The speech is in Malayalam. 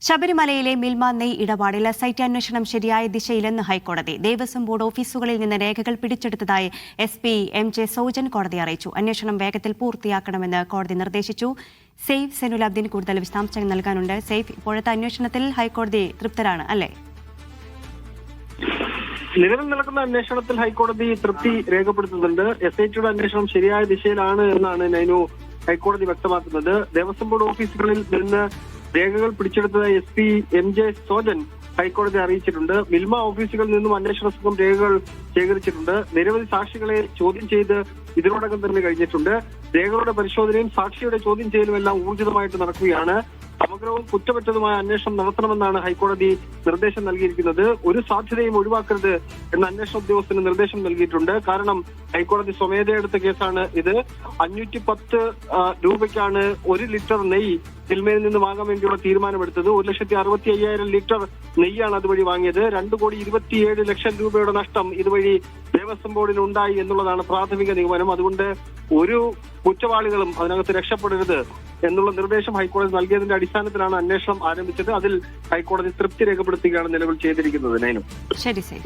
ശബരിമലയിലെ മിൽമ നെയ് ഇടപാടിൽ SIT അന്വേഷണം ശരിയായ ദിശയിലെന്ന് ഹൈക്കോടതി. ദേവസ്വം ബോർഡ് ഓഫീസുകളിൽ നിന്ന് രേഖകൾ പിടിച്ചെടുത്തതായി SP MJ സോജൻ കോടതിയെ അറിയിച്ചു. അന്വേഷണം വേഗത്തിൽ പൂർത്തിയാക്കണമെന്ന് കോടതി നിർദ്ദേശിച്ചു. സെയ്ഫ് സെനുലബ്ദീൻ കൂടുതൽ വിശദാംശങ്ങൾ നൽകാനുണ്ട്. സെയ്ഫ്, ഇപ്പോഴത്തെ അന്വേഷണത്തിൽ ഹൈക്കോടതി തൃപ്തരാണ് അല്ലേ? നിലവിൽ നടക്കുന്ന അന്വേഷണത്തിൽ ഹൈക്കോടതി തൃപ്തി രേഖപ്പെടുത്തുന്നുണ്ട്. SITയുടെ അന്വേഷണം ശരിയായ ദിശയിലാണ് എന്നാണ് നൈനു ഹൈക്കോടതി വ്യക്തമാക്കുന്നത്. ദേവസ്വം ബോർഡ് ഓഫീസുകളിൽ നിന്ന് രേഖകൾ പിടിച്ചെടുത്തതായി SP MJ സോജൻ ഹൈക്കോടതി അറിയിച്ചിട്ടുണ്ട്. മിൽമ ഓഫീസുകളിൽ നിന്നും അന്വേഷണ സംഘം രേഖകൾ ശേഖരിച്ചിട്ടുണ്ട്. നിരവധി സാക്ഷികളെ ചോദ്യം ചെയ്ത് ഇതിനോടകം തന്നെ കഴിഞ്ഞിട്ടുണ്ട്. രേഖകളുടെ പരിശോധനയും സാക്ഷിയുടെ ചോദ്യം ചെയ്യലും എല്ലാം ഊർജിതമായിട്ട് നടക്കുകയാണ്. സമഗ്രവും കുറ്റമറ്റതുമായ അന്വേഷണം നടത്തണമെന്നാണ് ഹൈക്കോടതി നിർദ്ദേശം നൽകിയിരിക്കുന്നത്. ഒരു സാധ്യതയും ഒഴിവാക്കരുത് എന്ന അന്വേഷണ ഉദ്യോഗസ്ഥന് നിർദ്ദേശം നൽകിയിട്ടുണ്ട്. കാരണം ഹൈക്കോടതി സ്വമേധയെടുത്ത കേസാണ് ഇത്. 510 രൂപയ്ക്കാണ് 1 ലിറ്റർ നെയ്യ് മിൽമയിൽ നിന്ന് വാങ്ങാൻ വേണ്ടിയുള്ള തീരുമാനമെടുത്തത്. 1,65,000 ലിറ്റർ നെയ്യാണ് അതുവഴി വാങ്ങിയത്. 2,27,00,000 രൂപയുടെ നഷ്ടം ഇതുവഴി ദേവസ്വം ബോർഡിന് ഉണ്ടായി എന്നുള്ളതാണ് പ്രാഥമിക നിഗമനം. അതുകൊണ്ട് ഒരു കുറ്റവാളികളും അതിനകത്ത് രക്ഷപ്പെടരുത് എന്നുള്ള നിർദ്ദേശം ഹൈക്കോടതി നൽകിയതിന്റെ അടിസ്ഥാനത്തിലാണ് അന്വേഷണം ആരംഭിച്ചത്. അതിൽ ഹൈക്കോടതി തൃപ്തി രേഖപ്പെടുത്തുകയാണ് നിലവിൽ ചെയ്തിരിക്കുന്നത്. ശരി.